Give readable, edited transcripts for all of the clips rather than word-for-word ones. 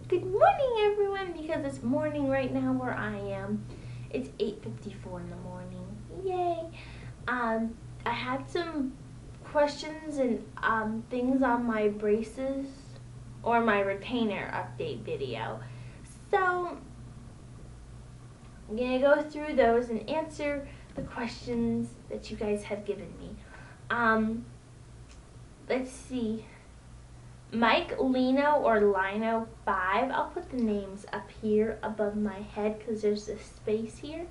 Good morning, everyone, because it's morning right now where I am. It's 8:54 in the morning. Yay! I had some questions and things on my braces or my retainer update video. So I'm gonna go through those and answer the questions that you guys have given me. Let's see. Mike Lino or Lino 5. I'll put the names up here above my head because there's a space here.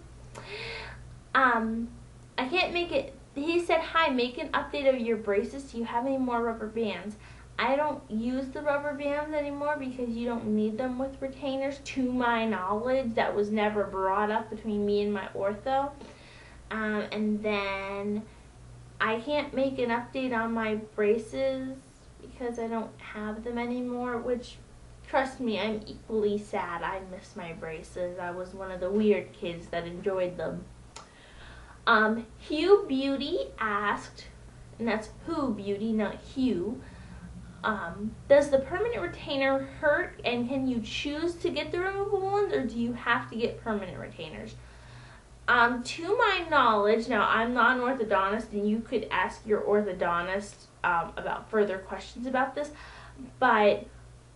I can't make it. He said, hi, make an update of your braces. Do you have any more rubber bands? I don't use the rubber bands anymore because you don't need them with retainers. To my knowledge, that was never brought up between me and my ortho. And then I can't make an update on my braces because I don't have them anymore, which, trust me, I'm equally sad. I miss my braces. I was one of the weird kids that enjoyed them. Hugh Beauty asked, and that's Who Beauty, not Hugh, does the permanent retainer hurt, and can you choose to get the removable ones, or do you have to get permanent retainers? To my knowledge, now I'm not an orthodontist, and you could ask your orthodontist about further questions about this, but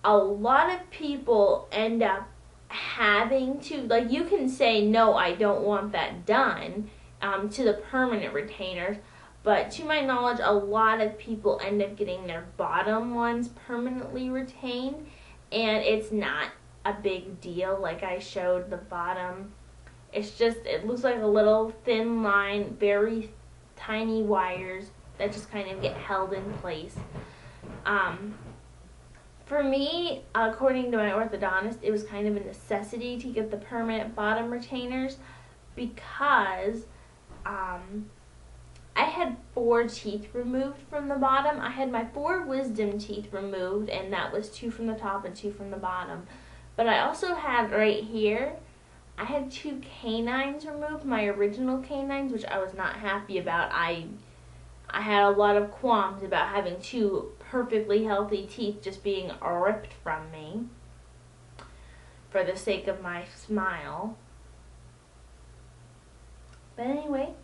a lot of people end up having to, like, you can say, no, I don't want that done, to the permanent retainers, but to my knowledge, a lot of people end up getting their bottom ones permanently retained, and it's not a big deal. Like I showed the bottom, it's just, it looks like a little thin line, very tiny wires that just kind of get held in place. For me, according to my orthodontist, it was kind of a necessity to get the permanent bottom retainers because I had 4 teeth removed from the bottom. I had my 4 wisdom teeth removed, and that was 2 from the top and 2 from the bottom. But I also had right here, I had 2 canines removed, my original canines, which I was not happy about. I had a lot of qualms about having 2 perfectly healthy teeth just being ripped from me for the sake of my smile. But anyway,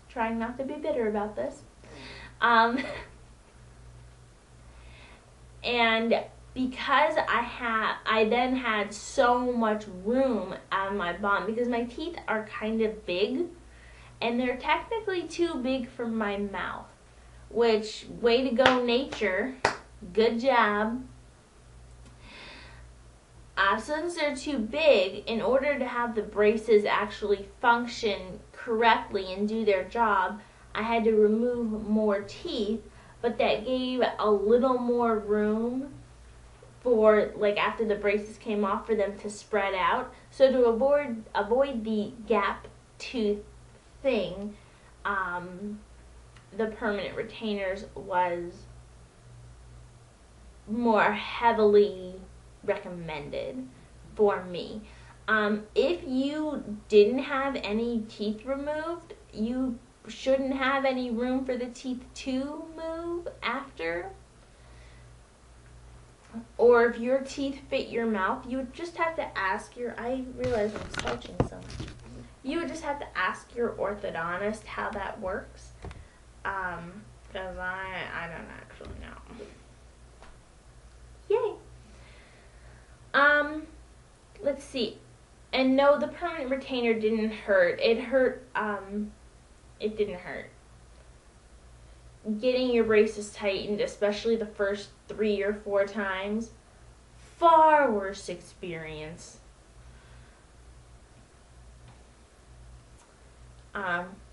trying not to be bitter about this. And because I then had so much room on my bottom, because my teeth are kind of big, and they're technically too big for my mouth, which, way to go, nature, good job. Since they're too big, in order to have the braces actually function correctly and do their job, I had to remove more teeth, but that gave a little more room for, like, after the braces came off, for them to spread out. So to avoid the gap tooth thing, the permanent retainers was more heavily recommended for me. If you didn't have any teeth removed, you shouldn't have any room for the teeth to move after. Or if your teeth fit your mouth, you would just have to ask I realize I'm slouching so much. You would just have to ask your orthodontist how that works. Because I don't actually know. Yay! Let's see. And no, the permanent retainer didn't hurt. It didn't hurt. Getting your braces tightened, especially the first 3 or 4 times, far worse experience.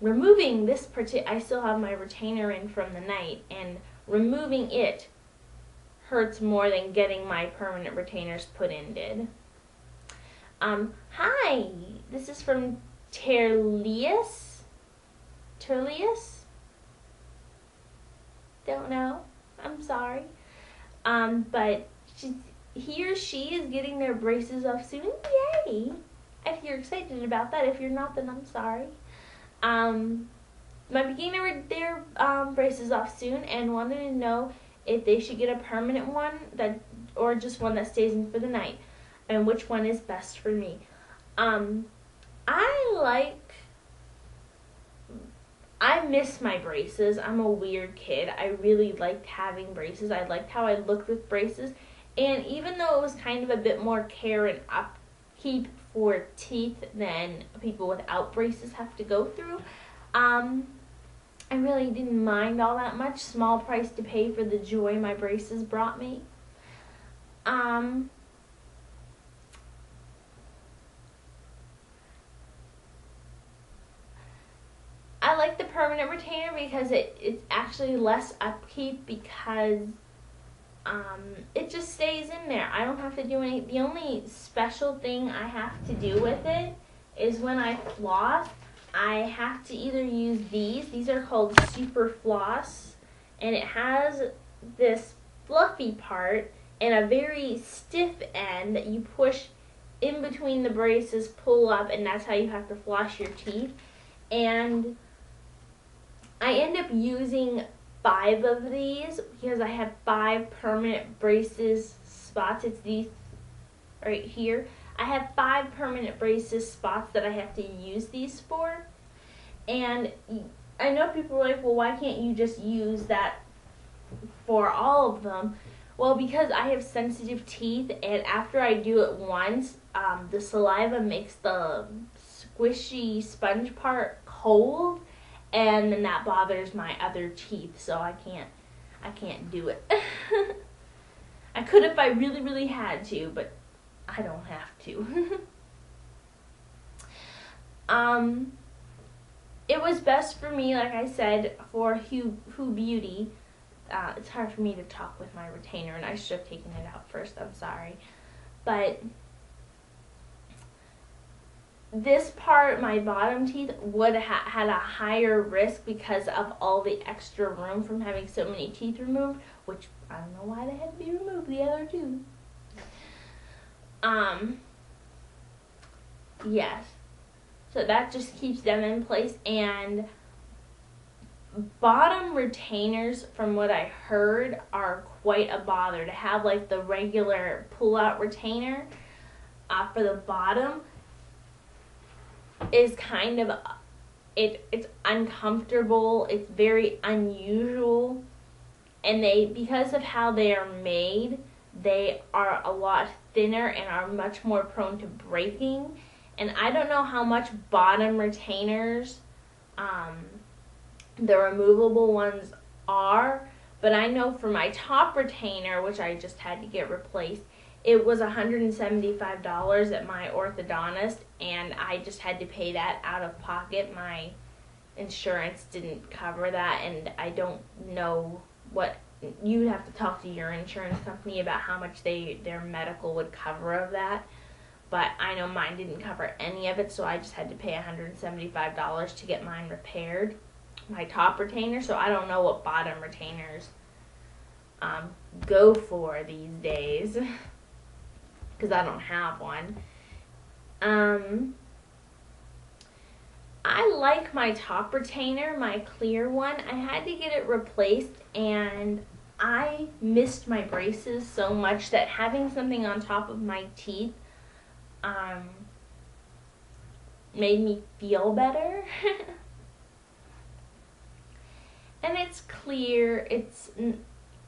Removing this I still have my retainer in from the night, and removing it hurts more than getting my permanent retainers put in did. Hi, this is from Terlius? Don't know. I'm sorry. But he or she is getting their braces off soon. Yay! If you're excited about that. If you're not, then I'm sorry. My beginner their braces off soon and wanted to know if they should get a permanent one or just one that stays in for the night. and which one is best for me. I miss my braces. I'm a weird kid. I really liked having braces. I liked how I looked with braces. And even though it was kind of a bit more care and upkeep for teeth than people without braces have to go through, I really didn't mind all that much. Small price to pay for the joy my braces brought me. I like the permanent retainer because it's actually less upkeep because it just stays in there. I don't have to do any. The only special thing I have to do with it is when I floss, I have to either use these. These are called Super Floss, and it has this fluffy part and a very stiff end that you push in between the braces, pull up, and that's how you have to floss your teeth. And I end up using 5 of these because I have 5 permanent braces spots. It's these right here. I have 5 permanent braces spots that I have to use these for. And I know people are like, well, why can't you just use that for all of them? Well, because I have sensitive teeth, and after I do it once, the saliva makes the squishy sponge part cold, and then that bothers my other teeth, so I can't do it. I could if I really, really had to, but I don't have to. It was best for me, like I said, for Hue Beauty. It's hard for me to talk with my retainer, and I should have taken it out first. I'm sorry. But this part, my bottom teeth, would had a higher risk because of all the extra room from having so many teeth removed, which I don't know why they had to be removed, the other two. Yes. So that just keeps them in place. And bottom retainers, from what I heard, are quite a bother. To have like the regular pull-out retainer for the bottom is kind of, it's uncomfortable. It's very unusual. And because of how they are made, they are a lot thinner and are much more prone to breaking. And I don't know how much bottom retainers, the removable ones are, but I know for my top retainer, which I just had to get replaced, it was $175 at my orthodontist, and I just had to pay that out of pocket. My insurance didn't cover that, and I don't know what, you'd have to talk to your insurance company about how much their medical would cover of that. But I know mine didn't cover any of it, so I just had to pay $175 to get mine repaired, my top retainer. So I don't know what bottom retainers go for these days, because I don't have one. I like my top retainer, my clear one. I had to get it replaced, and I missed my braces so much that having something on top of my teeth made me feel better. And it's clear.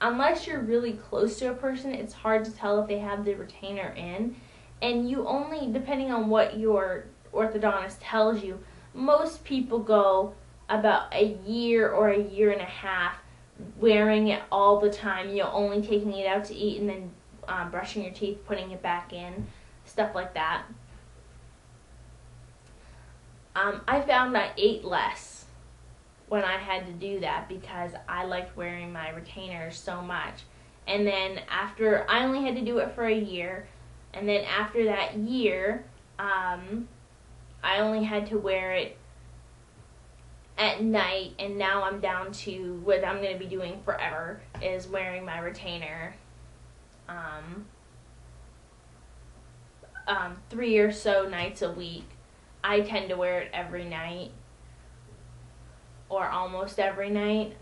Unless you're really close to a person, it's hard to tell if they have the retainer in. And you only, depending on what your orthodontist tells you, most people go about a year or a year and a half wearing it all the time. You're only taking it out to eat and then brushing your teeth, putting it back in, stuff like that. I found I ate less when I had to do that because I liked wearing my retainers so much. And then after, I only had to do it for a year, and then after that year, I only had to wear it at night, and now I'm down to what I'm going to be doing forever is wearing my retainer 3 or so nights a week. I tend to wear it every night, or almost every night.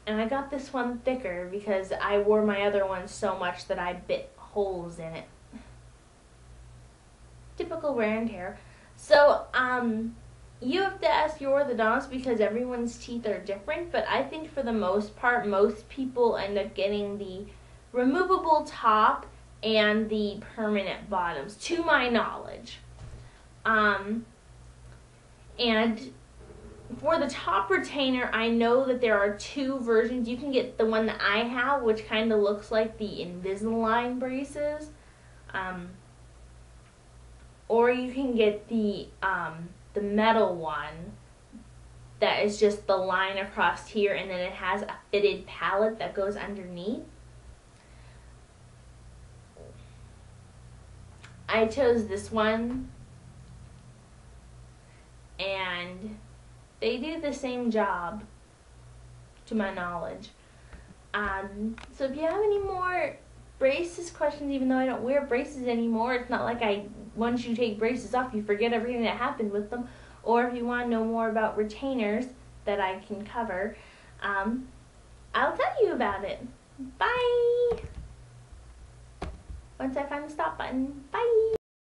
And I got this one thicker because I wore my other one so much that I bit holes in it. Typical wear and tear. So, you have to ask your orthodontist because everyone's teeth are different, but I think for the most part, most people end up getting the removable top and the permanent bottoms, to my knowledge. And for the top retainer, I know that there are two versions. You can get the one that I have, which kind of looks like the Invisalign braces. Or you can get the metal one that is just the line across here, and then it has a fitted palette that goes underneath. I chose this one, and they do the same job, to my knowledge. So if you have any more braces questions, even though I don't wear braces anymore, it's not like once you take braces off, you forget everything that happened with them. Or if you want to know more about retainers that I can cover, I'll tell you about it. Bye! Once I find the stop button. Bye!